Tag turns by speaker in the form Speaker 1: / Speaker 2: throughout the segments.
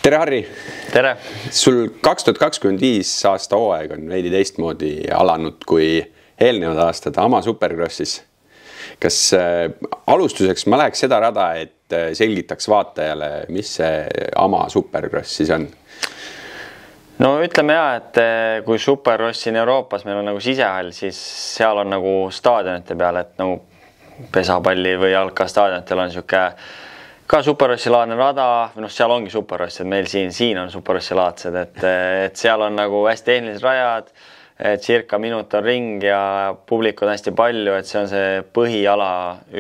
Speaker 1: Tere, Harri!
Speaker 2: Tere!
Speaker 1: Sul 2025 aasta hooaeg on veidi teistmoodi alanud kui eelnevad aastad AMA Supercrossis. Kas alustuseks ma läheks seda rada, et selgitaks vaatajale, mis see AMA Supercross siis on?
Speaker 2: No ütleme et kui Supercross siin Euroopas meil on nagu sisehall, siis seal on nagu staadionite peal, et nagu pesapalli või jalkastaadionitel on siuke ka Supercrossi laadne rada, seal ongi Supercross, et meil siin on Supercrossi laadsed, et seal on nagu hästi tehnilised rajad, circa minut on ring ja publikud on hästi palju, et see on see põhiala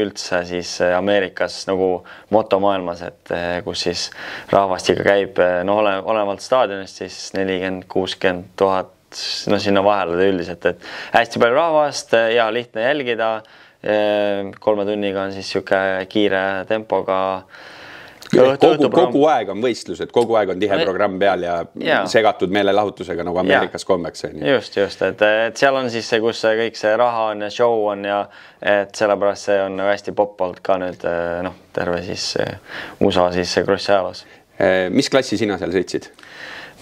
Speaker 2: üldse siis Ameerikas nagu motomaailmas, et kus siis rahvast ikka käib, olenevalt staadionist siis 40-60 000, sinna vahele üldiselt, et hästi palju rahvast ja lihtne jälgida. 3 tunniga on siis siuke kiire tempoga.
Speaker 1: Kogu aeg on võistlused, kogu aeg on tihe programm peal ja segatud meelelahutusega nagu Ameerikas kombeks.
Speaker 2: Just, et seal on siis see, kus kõik see raha on ja show on ja et sellepärast see on hästi pop olnud ka nüüd terve siis USA siis krossi ajaloos.
Speaker 1: Mis klassi sina seal sõitsid?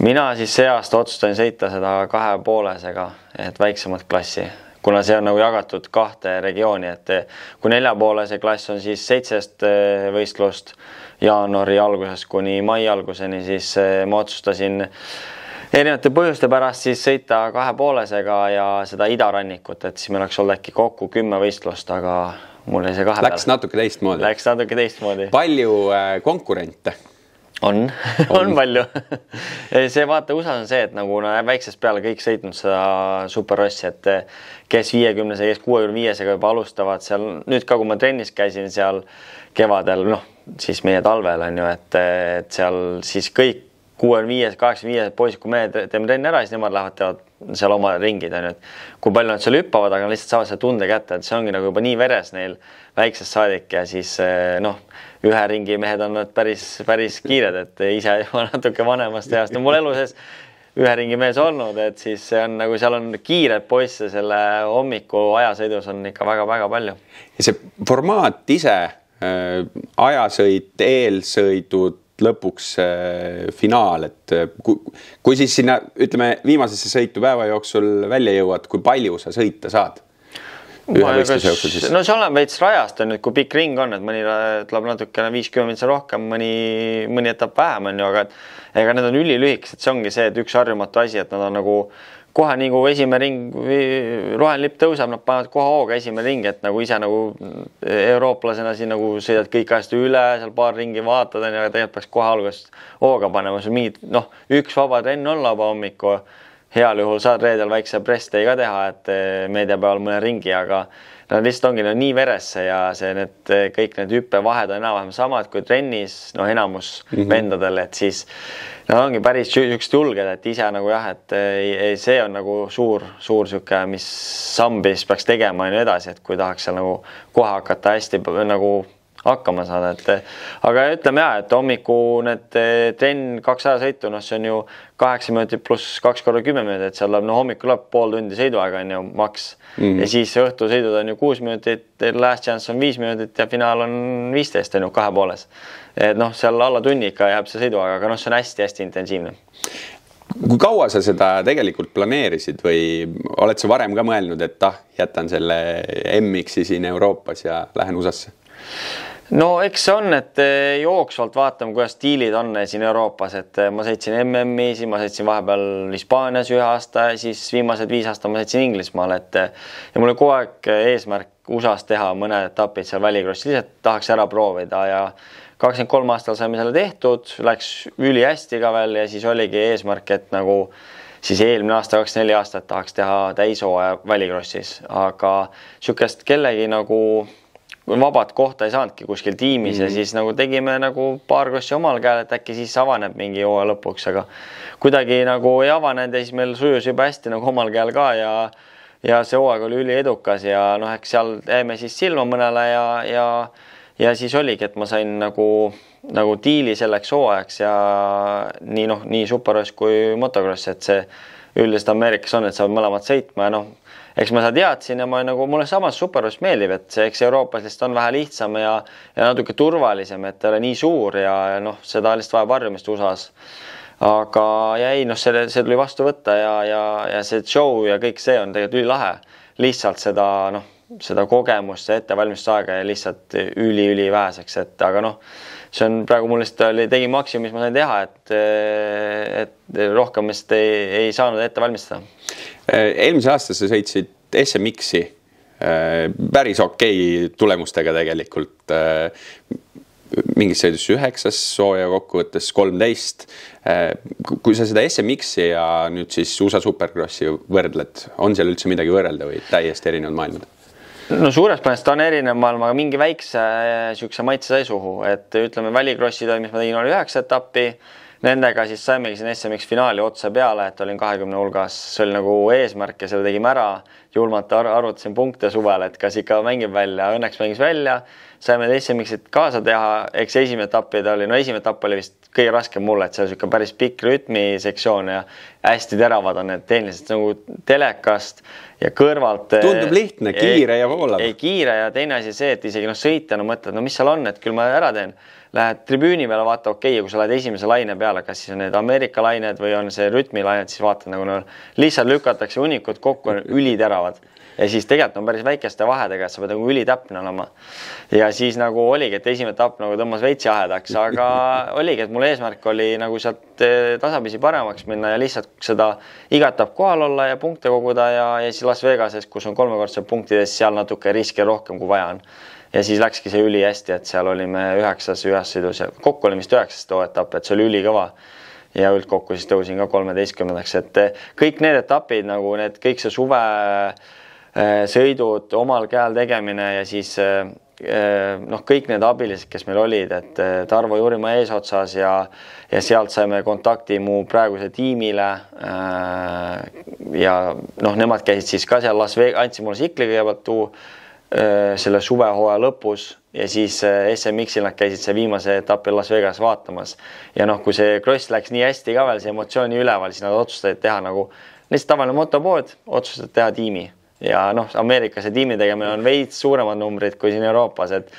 Speaker 2: Mina siis see aasta otsustasin sõita seda 2,5-sega, et väiksemat klassi. Kuna see on nagu jagatud 2 regiooni, et kui 4,5 klass on siis 7 võistlust jaanuari algusest kuni mai alguseni, siis ma otsustasin erinevate põhjuste pärast siis sõita 2,5-ga ja seda idarannikut, et siis meil oleks olnud äkki kokku 10 võistlust, aga mul oli see 2
Speaker 1: Läks natuke teistmoodi.
Speaker 2: Läks natuke teistmoodi.
Speaker 1: Palju konkurente?
Speaker 2: On palju. See vaata USA on see, et nagu väiksest peale kõik sõitnud seda Supercrossi, et kes 50-se, kes 65-sega juba alustavad seal. Nüüd ka, kui ma trennis käisin seal kevadel, siis meie talvel on ju, et seal siis kõik 65, 85 poisid, kui me teeme trenni ära, siis nemad lähevad teevad seal oma ringid, on ju, et kui palju nad seal hüppavad, aga lihtsalt saavad selle tunde kätte, et see ongi nagu juba nii veres neil väiksest saadik ja siis ühe ringi mehed on nad päris kiired, et ise juba natuke vanemast east. Mul elu sees ühe ringi mees olnud, et siis see on nagu seal on kiired poisse selle hommiku ajasõidus on ikka väga-väga palju.
Speaker 1: Ja see formaat ise, ajasõit, eelsõidud, lõpuks finaal, et kui siis sinna, ütleme, viimasesse sõitu päeva jooksul välja jõuad, kui palju sa sõita saad?
Speaker 2: No see olen veits rajast on nüüd, kui pikk ring on, et mõni tuleb natukene 50 rohkem, mõni etapp vähem on ju, aga ega need on ülilühikesed, see ongi see, et üks harjumatu asi, et nad on nagu kohe nii kui esimene ring roheline lipp tõuseb, nad panevad kohe hooga esimene ring, et nagu ise nagu eurooplasena siin nagu sõidad kõik asjad üle, seal paar ringi vaatad, aga tegelikult peaks kohe algusest hooga panema, see mingid, üks vaba trenn on laupäeva hommiku, heal juhul saad reedel väikse press-day ka teha, et meediapäeval mõne ringi, aga nad lihtsalt ongi nii veresse ja kõik need hüppevahed on enam-vähem samad kui trennis, enamus vendadel, et siis nad ongi päris julged, et ise nagu jah, et see on nagu suur siuke, mis sambis peaks tegema edasi, et kui tahaks seal nagu kohe hakata hästi nagu hakkama saada, aga ütleme et hommiku need trenn 2 sõitu, see on ju 8 minutit pluss 2 korda 10 minutit, et seal hommikul läheb pool tundi sõiduaega on ju maks ja siis õhtusõidud on ju 6 minutit, last chance on 5 minutit ja finaal on 15 on ju 2,5. Et seal alla tunni ikka jääb see sõiduaega, aga see on hästi-hästi intensiivne.
Speaker 1: Kui kaua sa seda tegelikult planeerisid või oled sa varem ka mõelnud, et jätan selle MX-i siin Euroopas ja lähen USA-sse?
Speaker 2: No eks see on, et jooksvalt vaatame, kuidas stiilid on siin Euroopas, et ma sõitsin MM-i, ma sõitsin vahepeal Hispaanias 1 aasta ja siis viimased 5 aasta ma sõitsin Inglismaal, ja mul oli kogu aeg eesmärk USA-s teha mõned etapid seal välikrossi, lihtsalt tahaks ära proovida ja 23 aastal saime selle tehtud, läks üli hästi ka veel ja siis oligi eesmärk, et nagu siis eelmine aasta 24 aastat tahaks teha täishooaja välikrossis, aga siukest kellegi nagu vabad kohta ei saanudki kuskil tiimis ja siis nagu tegime nagu paar krossi omal käel, et äkki siis avaneb mingi hooaja lõpuks, aga kuidagi nagu ei avanenud ja siis meil sujus juba hästi nagu omal käel ka ja see hooaeg oli üli edukas ja eks seal jäime siis silma mõnele ja siis oligi, et ma sain nagu diili selleks hooajaks ja nii Supercross kui motocross, et see üldiselt Ameerikas on, et saavad mõlemad sõitma ja noh, eks ma seda teadsin ja ma nagu, mulle samas Superbrush meeldib, et see, eks Euroopas lihtsalt on vähe lihtsam ja natuke turvalisem, et ta ole nii suur ja noh, seda lihtsalt vaja varjumist USA-s. Aga ei, noh, see tuli vastu võtta ja see show ja kõik see on tegelikult ülilahe. Lihtsalt seda kogemust, see ettevalmistusaega ja lihtsalt üli väheseks, et aga noh, see on praegu mul lihtsalt tegi maksimum, mis ma sain teha, et rohkem vist ei saanud ette valmistada.
Speaker 1: Eelmise aasta sa sõitsid SMX-i päris okei tulemustega tegelikult. Mingis sõidus 9, sooja kokkuvõttes 13. Kui sa seda SMX-i ja nüüd siis USA Supercrossi võrdled, on seal üldse midagi võrrelda või täiesti erinevad maailmad?
Speaker 2: No suures plaanis ta on erinev maailm, aga mingi väikse sükse maitse sai suhu, et ütleme välikrossid, mis ma tegin, oli 9 etappi, nendega siis saimegi siin SMX finaali otse peale, et olin 20 hulgas, see oli nagu eesmärk ja selle tegime ära, julmalt arvutasin punkte suvel, et kas ikka mängib välja, õnneks mängis välja, saime SMX-it kaasa teha, eks esimene etapp oli vist kõige raskem mulle, et see on päris pikk rütmisektsioon ja hästi teravad on need tehnilised nagu telekast ja kõrvalt.
Speaker 1: Tundub lihtne, kiire ja voolav.
Speaker 2: Ei kiire ja teine asi see, et isegi sõitjana mõtled, mis seal on, et küll ma ära teen. Lähed tribüüni peale, vaata okei, ja kui sa lähed esimese laine peale, kas siis on need Ameerika lained või on see rütmilained, siis vaatad nagu lihtsalt lükatakse unikud kokku, on üliteravad. Ja siis tegelikult on päris väikeste vahedega, et sa pead nagu ülitäpne olema. Ja siis nagu oligi, et esimene etapp nagu tõmbas veitsi ahedaks, aga oligi, et mul eesmärk oli nagu sealt tasapisi paremaks minna ja lihtsalt seda iga etapp kohal olla ja punkte koguda ja siis Las Vegases, kus on 3-kordsed punktides, seal natuke riske rohkem kui vaja on. Ja siis läkski see üli hästi, et seal olime 9 ühes sõidus ja kokku oli vist 9 too etapp, et see oli ülikõva. Ja üldkokku siis tõusin ka 13-ndaks, et kõik need etapid nagu need kõik see suve sõidud, omal käel tegemine ja siis kõik need abilised, kes meil olid, et Tarvo Jurimaa eesotsas ja sealt saime kontakti mu praeguse tiimile ja nemad käisid siis ka seal Las Vegas, andsid mulle sikli kõigepealt selle suvehooaja lõpus ja siis SMX-il nad käisid see viimase etapi Las Vegas vaatamas ja kui see cross läks nii hästi ka veel, see emotsiooni üleval, siis nad otsustasid teha nagu lihtsalt tavaline motopood, otsustasid teha tiimi. Ja Ameerikas see tiimi tegemine on veits suuremad numbrid kui siin Euroopas, et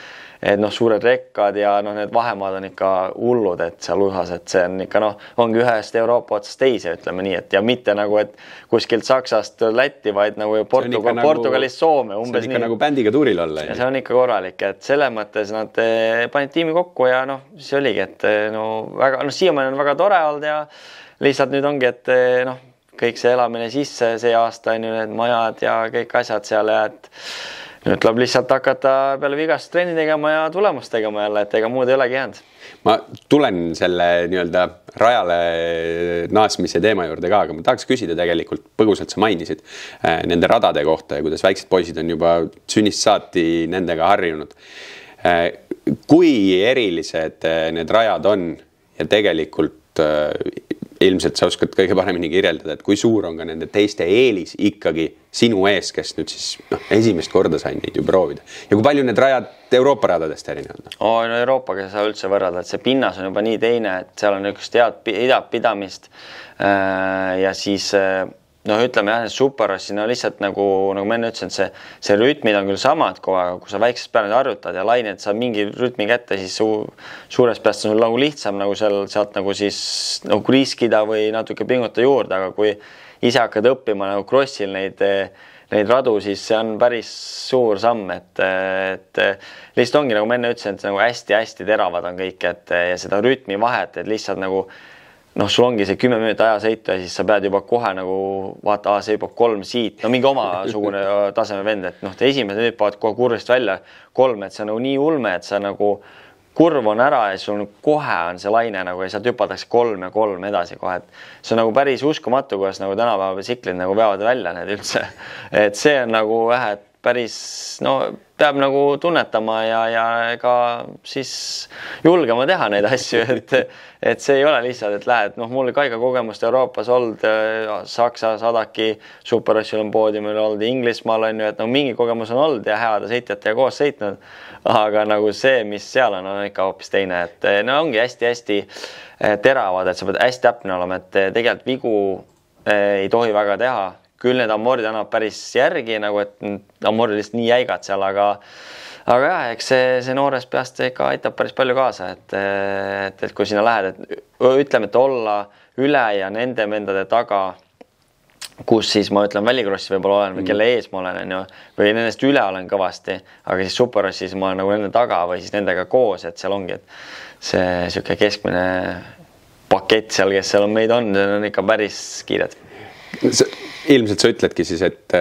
Speaker 2: suured rekkad ja need vahemaad on ikka hullud, et seal USA-s, et see on ikka ongi ühest Euroopa otsast teise, ütleme nii, et ja mitte nagu, et kuskilt Saksast Lätti, vaid nagu Portugalist Soome.
Speaker 1: See on ikka nagu bändiga tuuril olla.
Speaker 2: Ja see on ikka korralik, et selle mõttes nad panid tiimi kokku ja see oligi, et väga, siiamaani on väga tore olnud ja lihtsalt nüüd ongi, et kõik see elamine sisse, see aasta on ju need majad ja kõik asjad seal ja et nüüd tuleb lihtsalt hakata peale vigast trenni tegema ja tulemust tegema jälle, et ega muud ei olegi jäänud.
Speaker 1: Ma tulen selle nii-öelda rajale naasmise teema juurde ka, aga ma tahaks küsida tegelikult, põgusalt sa mainisid nende radade kohta ja kuidas väiksed poisid on juba sünnist saati nendega harjunud. Kui erilised need rajad on ja tegelikult ilmselt sa oskad kõige paremini kirjeldada, et kui suur on ka nende teiste eelis ikkagi sinu ees, kes nüüd siis esimest korda sain neid ju proovida. Ja kui palju need rajad Euroopa radadest erinevad?
Speaker 2: Euroopaga sa üldse võrrada, et see pinnas on juba nii teine, et seal on üks head pidamist ja siis ütleme jah, Superrossi lihtsalt nagu ma enne ütlesin, et see rütmid on küll samad kogu aeg, kui sa väiksest peale harjutad ja lained saab mingi rütmi kätte, siis suures peast on sul nagu lihtsam nagu sealt nagu siis riskida või natuke pinguta juurde, aga kui ise hakkad õppima nagu crossil neid radu, siis see on päris suur samm, et lihtsalt ongi nagu ma enne ütlesin, et nagu hästi-hästi teravad on kõik, et ja seda rütmi vahet, et lihtsalt nagu sul ongi see 10 minutit ajasõitu ja siis sa pead juba kohe nagu vaata, see juba 3 siit, mingi omasugune taseme vend, et esimesed nüüd paavad kohe kurvist välja 3, et see on nagu nii ulme, et sa nagu kurv on ära ja sul kohe on see laine nagu ja sealt hüpatakse 3 ja 3 edasi kohe, et see on nagu päris uskumatu, kuidas nagu tänapäeva siklid nagu veavad välja need üldse, et see on nagu et päris, peab nagu tunnetama ja ka siis julgema teha neid asju, et see ei ole lihtsalt, et lähed, mul Kaiga kogemust Euroopas olnud, Saksa Sadaki Superrossil on poodiumil olnud, Inglismaal on ju, et mingi kogemus on olnud ja heade sõitjatega koos sõitnud, aga nagu see, mis seal on ikka hoopis teine, et ongi hästi-hästi teravad, et sa pead hästi täpne olema, et tegelikult vigu ei tohi väga teha. Küll need ammorid annavad päris järgi, nagu et ammorid lihtsalt nii jäigad seal, aga jah, eks see noores peast ikka aitab päris palju kaasa, et kui sinna lähed, et ütleme, et olla üle ja nende vendade taga, kus siis ma ütlen välikrossi võib-olla olen või kelle ees ma olen, või nendest üle olen kõvasti, aga siis superrossis ma olen nagu nende taga või siis nendega koos, et seal ongi, et see siuke keskmine pakett seal, kes seal meid on, see on ikka päris kiired.
Speaker 1: Ilmselt sa ütledki siis, et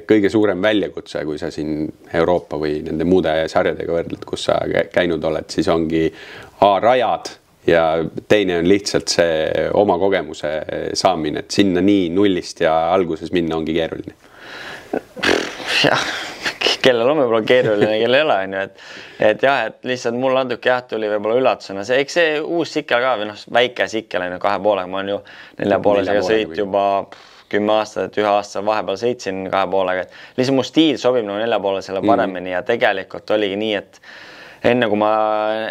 Speaker 1: kõige suurem väljakutse, kui sa siin Euroopa või nende muude sarjadega võrdled, kus sa käinud oled, siis ongi rajad ja teine on lihtsalt see oma kogemuse saamine, et sinna nii nullist ja alguses minna ongi keeruline.
Speaker 2: Jah, kellel on võib-olla keeruline, kellel ei ole, et jah, et lihtsalt mul natuke tuli võib-olla üllatusena. Eks see uus sikkel ka, või väike sikkel 2,5, ma olen ju 4,5-ga sõit juba 10 aastat, et 1 aastal vahepeal sõitsin 2,5-ga. Lihtsalt mu stiil sobib nagu 4,5-selle paremini ja tegelikult oligi nii, et enne kui ma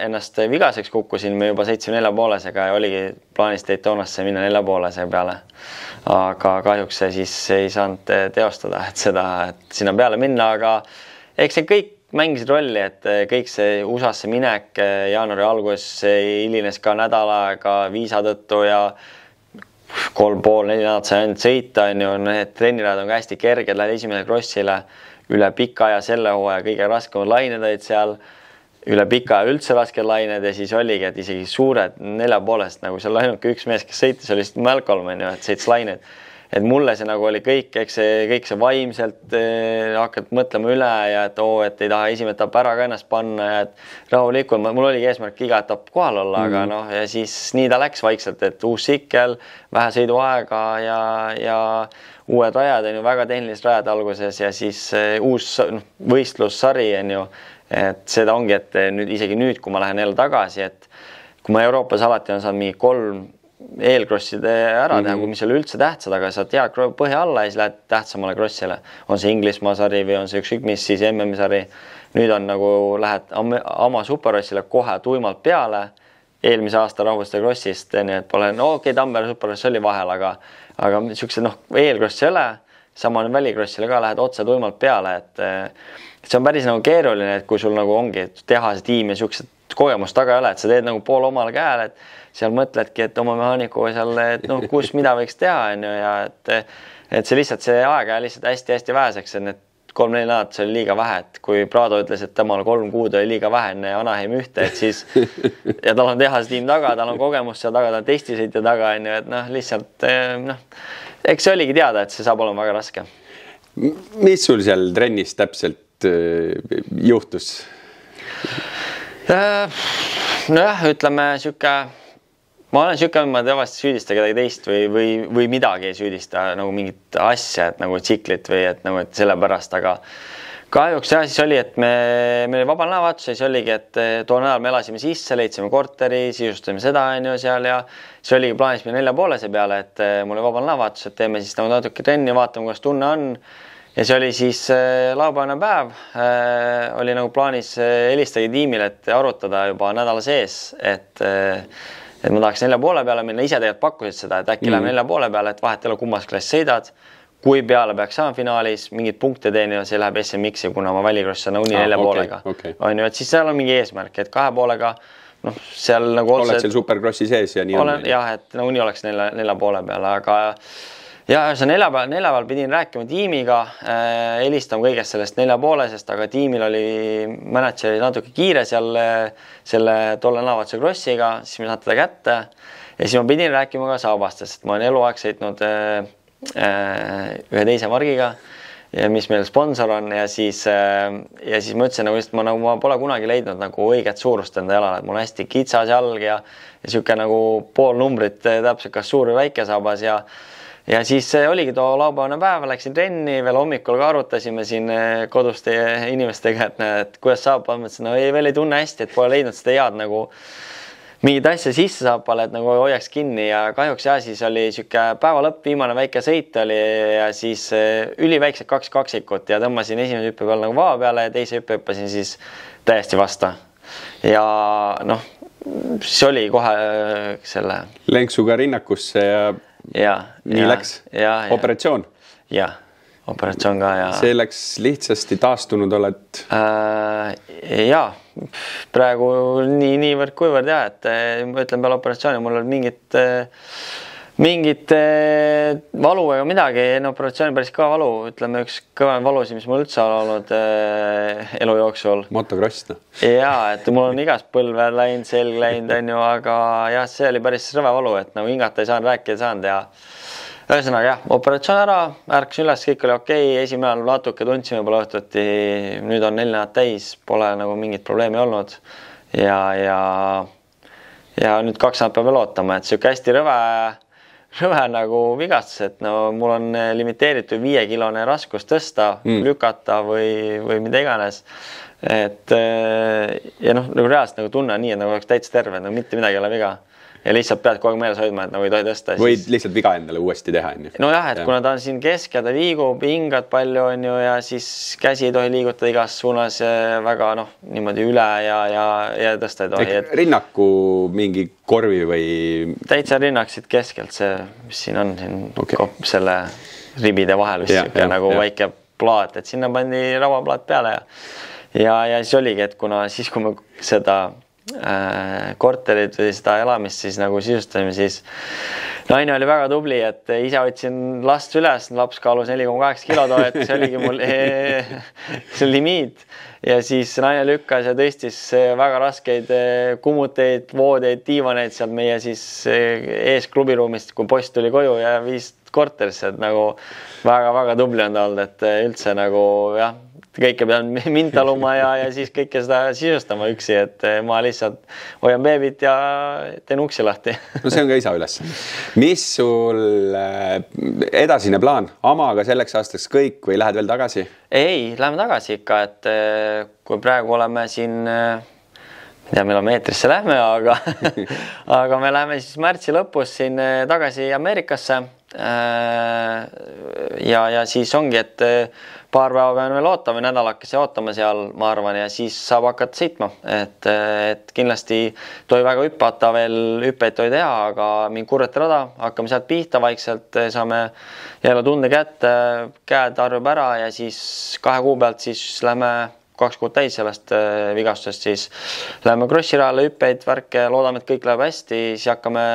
Speaker 2: ennast vigaseks kukkusin, me juba sõitsime 4,5-ga ja oligi plaanis Daytonasse minna 4,5-se peale. Aga kahjuks see siis ei saanud teostada, et seda, et sinna peale minna, aga eks see kõik mängisid rolli, et kõik see USA-sse minek jaanuari algus hilines ka nädal aega viisa tõttu ja 3,5-4 nädalat sai ainult sõita, need trennirajad on ka hästi kerged, lähed esimene crossile üle pika aja selle hooaja, kõige raskemad lained olid seal, üle pika aja üldse rasked lained ja siis oligi, et isegi suured 4,5-st, nagu seal ainuke üks mees, kes sõitis, oli lihtsalt Malcolm, et sõitis lained. Et mulle see nagu oli kõik see vaimselt hakkad mõtlema üle ja et et ei taha esimene etapp ära ka ennast panna ja et rahulikult, mul oligi eesmärk iga etapp kohal olla, aga ja siis nii ta läks vaikselt, et uus sikkel, vähe sõiduaega ja uued rajad on ju, väga tehnilised rajad alguses ja siis uus võistlussari on ju, et seda ongi, et isegi nüüd, kui ma lähen jälle tagasi, et kui ma Euroopas alati on saanud mingi 3 eelcrosside ära teha, kui mis oli üldse tähtsad, aga sa tead põhja alla ja siis lähed tähtsamale crossile. On see Inglismaa sari või on see ükskõik mis siis MM sari. Nüüd on nagu lähed oma superrossile kohe tuimalt peale eelmise aasta rahvuste crossist, nii et pole, Tammere superross oli vahel, aga niisugused eelcrossi ei ole, sama on välikrossile ka, lähed otse tuimalt peale, et see on päris nagu keeruline, et kui sul nagu ongi tehase tiim ja niisugused kogemust taga ei ole, et sa teed nagu pool omal käel, et seal mõtledki, et oma mehaanikuga seal, et kus mida võiks teha, ja et see lihtsalt see aega lihtsalt hästi-hästi väheseks, et need 3-4 nädalat see oli liiga vähe, et kui Prado ütles, et temal 3 kuud oli liiga vähe enne Anaheim ühte, et siis ja tal on tehase tiim taga, tal on kogemus seal taga, tal on testisõitja taga, et lihtsalt eks see oligi teada, et see saab olema väga raske.
Speaker 1: Mis sul seal trennis täpselt juhtus?
Speaker 2: Nojah, ütleme ma olen siuke, ma tavaliselt süüdista kedagi teist või midagi ei süüdista nagu mingit asja, et nagu tsiklit või et nagu, et selle pärast, aga kahjuks siis oli, et meil oli vabal nädalavahetus ja siis oligi, et too nädal me elasime sisse, leidsime korteri, sisustasime seda seal ja siis oligi plaanis minna 4,5-se peale, et mul oli vabal nädalavahetus, et teeme siis nagu natuke trenni, vaatame, kuidas tunne on. Ja see oli siis laupäevane päev, oli nagu plaanis helistagi tiimile, et arutada juba nädala sees, et ma tahaks 4,5 peale minna, ise tegelikult pakkusid seda, et äkki läheme 4,5 peale, et vahet ei ole kummas klass sõidad, kui peale peaks saama finaalis, mingid punkte teen ja see läheb SMX-i, kuna ma välikross on uni 4,5-ga. On ju, et siis seal on mingi eesmärk, et 2,5-ga, seal nagu
Speaker 1: oled seal superkrossi sees ja nii on.
Speaker 2: Jah, et uni oleks 4,5 peale, aga ja see neljapäeval pidin rääkima tiimiga, helistama kõigest sellest 4,5-sest, aga tiimil oli manager natuke kiire seal selle tolle nädalavahetuse crossiga, siis me saad teda kätte ja siis ma pidin rääkima ka Saabastest, et ma olen eluaeg sõitnud ühe teise margiga, mis meil sponsor on ja siis ma ütlesin, et ma pole kunagi leidnud nagu õiget suurust enda jalale, et mul on hästi kitsas jalg ja siuke nagu pool numbrit täpselt kas suur või väike saabas ja siis oligi too laupäevane päev, läksin trenni, veel hommikul ka arutasime siin koduste inimestega, et kuidas saab, mõtlesin, veel ei tunne hästi, et pole leidnud seda head nagu mingid asja sisse saapale, et nagu hoiaks kinni ja kahjuks siis oli siuke päeva lõpp, viimane väike sõit oli ja siis üliväiksed 2 kaksikut ja tõmbasin esimese hüppe peal nagu vaba peale ja teise hüppe hüppasin siis täiesti vasta. Ja siis oli kohe selle
Speaker 1: lenksuga rinnakusse ja nii läks. Operatsioon.
Speaker 2: Jah, operatsioon ka ja.
Speaker 1: See läks lihtsasti, taastunud oled?
Speaker 2: Jaa, praegu niivõrd kuivõrd ja, et ma ütlen peale operatsiooni, mul oli mingit valu ega midagi, operatsiooni päris kõva valu, ütleme üks kõva valusi, mis mul üldse on olnud elu jooksul.
Speaker 1: Motocross, no.
Speaker 2: Jaa, et mul on igast põlve läinud, selg läinud, on ju, aga jah, see oli päris rõve valu, et nagu hingata ei saanud, rääkida ei saanud ja ühesõnaga jah, operatsioon ära, ärkas üles, kõik oli okei, esimene ajal natuke tundsime pole õhtuti, nüüd on 4 nädalat täis, pole nagu mingit probleemi olnud ja nüüd 2 nädalat peab veel ootama, et siuke hästi rõve nagu vigastus, et no mul on limiteeritud 5-kilone raskus tõsta, lükata või mida iganes. Et ja noh, nagu reaalselt nagu tunne nii, et nagu oleks täitsa terve, no mitte midagi ei ole viga. Ja lihtsalt pead kogu aeg meeles hoidma, et nagu ei tohi tõsta.
Speaker 1: Võid lihtsalt viga endale uuesti teha.
Speaker 2: No jah, et kuna ta on siin kesk ja ta liigub, hingad palju on ju ja siis käsi ei tohi liigutada igas suunas väga niimoodi üle ja tõsta ei tohi.
Speaker 1: Rinnaku mingi korvi või?
Speaker 2: Täitsa rinnaksid keskelt see, mis siin on siin selle ribide vahel vist nagu väike plaat, et sinna pandi rauaplaat peale ja siis oligi, et kuna siis, kui me seda korterit või seda elamist siis nagu sisustasime, siis naine oli väga tubli, et ise võtsin last üles, laps kaalus 4,8 kilo too, et see oligi mul see limiit ja siis naine lükkas ja tõstis väga raskeid kumuteid, voodeid, diivaneid sealt meie siis ees klubiruumist, kui post tuli koju ja viis korterisse, et nagu väga-väga tubli on ta olnud, et üldse nagu jah, kõike pean mind taluma ja siis kõike seda sisustama üksi, et ma lihtsalt hoian beebit ja teen uksi lahti.
Speaker 1: No see on ka isa üles. Mis sul edasine plaan? Amaga selleks aastaks kõik või lähed veel tagasi?
Speaker 2: Ei, läheme tagasi ikka, et kui praegu oleme siin, millal me eetrisse lähme, aga me läheme siis märtsi lõpus siin tagasi Ameerikasse ja siis ongi, et paar päeva pean veel ootama, nädalakese ootama seal, ma arvan, ja siis saab hakata sõitma. Et kindlasti toi väga hüppata veel, hüppeid toi teha, aga mingi kurrete rada, hakkame sealt pihta vaikselt, saame jälle tunde kätte, käed arvab ära ja siis 2 kuu pealt siis lähme 2 kuud täis sellest vigastusest, siis lähme krossirajale, hüppeid, värke, loodame, et kõik läheb hästi, siis hakkame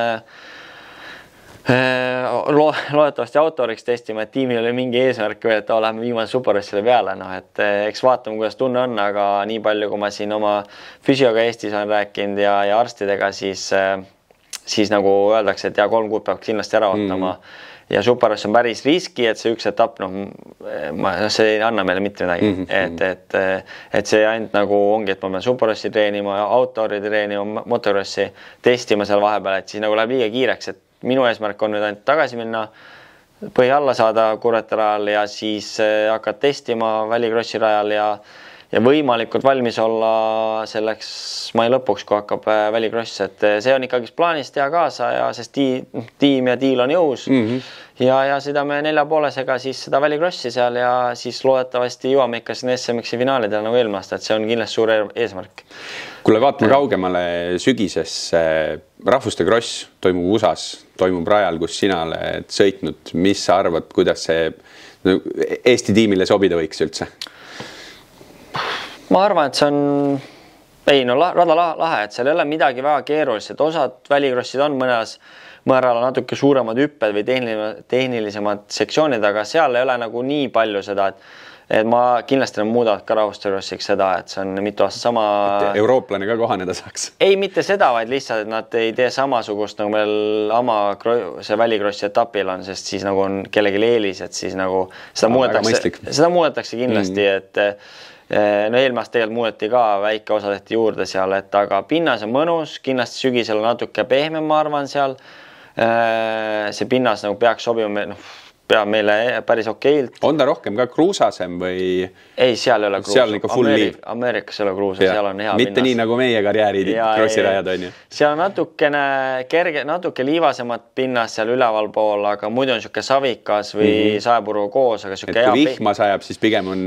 Speaker 2: loodetavasti autoriks testima, et tiimil oli mingi eesmärk või, et läheme viimase superrossile peale, et eks vaatame, kuidas tunne on, aga nii palju, kui ma siin oma füsioga Eestis olen rääkinud ja arstidega, siis nagu öeldakse, et 3 kuud peab kindlasti ära ootama ja superross on päris riski, et see üks etapp, see ei anna meile mitte midagi, et see ainult nagu ongi, et ma pean superrossi treenima, autori treenima, motocrossi testima seal vahepeal, et siis nagu läheb liiga kiireks, et minu eesmärk on nüüd ainult tagasi minna, põhi alla saada kurrete rajal ja siis hakkad testima välikrossi rajal ja võimalikult valmis olla selleks mai lõpuks, kui hakkab välikross, et see on ikkagi plaanis teha kaasa ja sest tiim ja diil on jõus ja sõidame 4,5-sega siis seda välikrossi seal ja siis loodetavasti jõuame ikka sinna SMX-i finaalidele nagu eelmine aasta, et see on kindlasti suur eesmärk.
Speaker 1: Kuule, vaatame kaugemale sügisesse. Rahvuste kross toimub USAs, toimub rajal, kus sina oled sõitnud. Mis sa arvad, kuidas see Eesti tiimile sobida võiks üldse?
Speaker 2: Ma arvan, et see on rada lahe, et seal ei ole midagi väga keerulist, et osad välikrossid on mõnel natuke suuremad hüpped või tehnilisemad sektsioonid, aga seal ei ole nagu nii palju seda, et ma kindlasti muudavad ka rahvuste krossiks seda, et see on mitu aastat sama.
Speaker 1: Eurooplane ka kohaneda saaks.
Speaker 2: Ei, mitte seda, vaid lihtsalt, et nad ei tee samasugust, nagu meil see välikrossi etapil on, sest siis nagu on kellegi eelis, et siis nagu seda muudetakse kindlasti, et eelmast tegelikult muudeti ka, väike osa tehti juurde seal, et aga pinnas on mõnus, kindlasti sügisel on natuke pehmem, ma arvan seal. See pinnas nagu peaks sobima peab meile päris okeilt.
Speaker 1: On ta rohkem ka kruusasem või?
Speaker 2: Ei, seal ei ole kruusa.
Speaker 1: Seal on ikka full liiv.
Speaker 2: Ameerikas ei ole kruusa, seal on hea
Speaker 1: mitte pinnas. Nii nagu meie karjäärid krossirajad on ju.
Speaker 2: Seal on natukene kerge, natuke liivasemad pinnas seal üleval pool, aga muidu on siuke savikas või saepuru koos, aga siuke
Speaker 1: kui vihma sajab, siis pigem on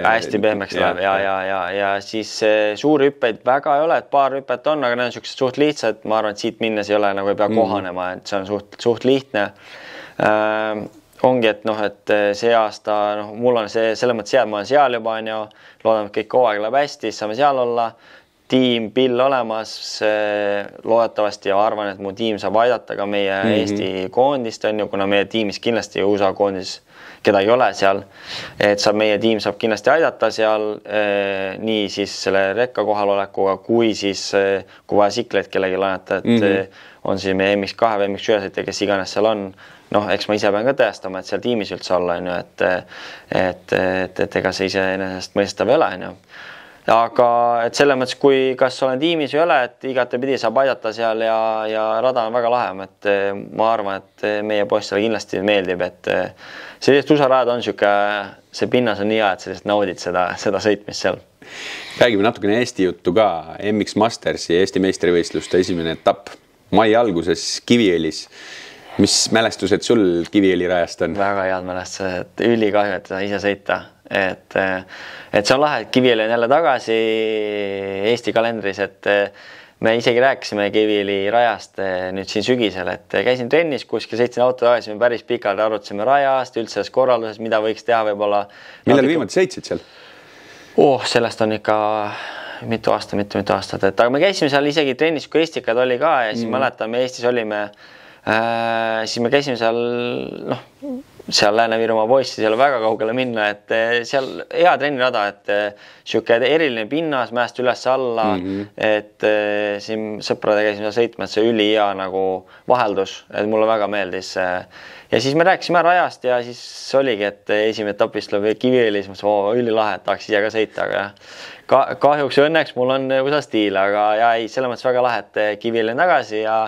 Speaker 2: hästi pehmeks läheb ja siis suuri hüppeid väga ei ole, et paar hüppet on, aga need on siuksed suht lihtsad, ma arvan, et siit minnes ei ole nagu ei pea kohanema, et see on suht lihtne. Ongi, et et see aasta, mul on see selles mõttes hea, et ma olen seal juba, loodan, et kõik hooaeg läheb hästi, siis saame seal olla, tiim, Bill olemas, loodetavasti ja arvan, et mu tiim saab aidata ka meie Eesti koondist, kuna meie tiimis kindlasti USA koondis kedagi ei ole seal, et meie tiim saab kindlasti aidata seal nii siis selle rekka kohalolekuga, kui siis, kui vaja sikleid kellegi laenata, et on siis meie MX2 või MX1, kes iganes seal on, eks ma ise pean ka tõestama, et seal tiimis üldse olla, et ega see iseenesest mõistav ei ole, aga et selles mõttes, kui kas olen tiimis või ei ole, et igatepidi saab aidata seal ja rada on väga lahe, et ma arvan, et meie poistele kindlasti meeldib, et sellised usarajad on siuke, see pinnas on nii hea, et sellest naudid seda sõitmist seal.
Speaker 1: Räägime natukene Eesti juttu ka, MX Mastersi Eesti meistrivõistluste esimene etapp mai alguses Kiviõlis. Mis mälestused sul Kiviõli rajast on?
Speaker 2: Väga head mälestused, ülikahju, et ise sõita. Et see on lahe, et Kiviõli on jälle tagasi Eesti kalendris, et me isegi rääkisime Kiviõli rajast nüüd siin sügisel, et käisin trennis kuskil, sõitsin auto ajasin päris pikalt, arutasime rajast, üldse selles korralduses, mida võiks teha võib-olla.
Speaker 1: Millal viimati sõitsid seal?
Speaker 2: Sellest on ikka mitu aastat, et aga me käisime seal isegi trennis, kui Eestikad oli ka ja siis mäletan, me Eestis olime siis me käisime seal Lääne-Virumaa poissi, seal väga kaugele minna, et seal hea trennirada, et siuke eriline pinnas, mäest üles alla, et siin sõprade käisime sõitma, et see üli hea nagu vaheldus, et mulle väga meeldis. Ja siis me rääkisime rajast ja siis oligi, et esimene etapist tuleb Kiviõlis, üli lahe, et tahaks ise ka sõita, aga kahjuks õnneks mul on USA stiil, aga selles mõttes väga lahe, et Kiviõli on tagasi ja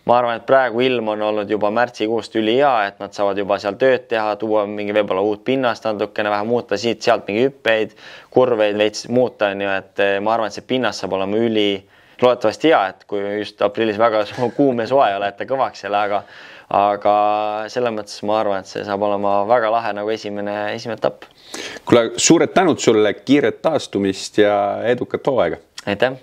Speaker 2: ma arvan, et praegu ilm on olnud juba märtsikuust üli hea, et nad saavad juba seal tööd teha, tuua mingi võib-olla uut pinnast natukene vähe muuta siit-sealt mingi hüppeid, kurveid veits muuta, et ma arvan, et see pinnas saab olema loodetavasti hea, et kui just aprillis väga kuum ja soe ei ole, et ta kõvaks ei lähe, aga selles mõttes ma arvan, et see saab olema väga lahe nagu esimene etapp.
Speaker 1: Kuule, suured tänud sulle, kiiret taastumist ja edukat hooaega!
Speaker 2: Aitäh!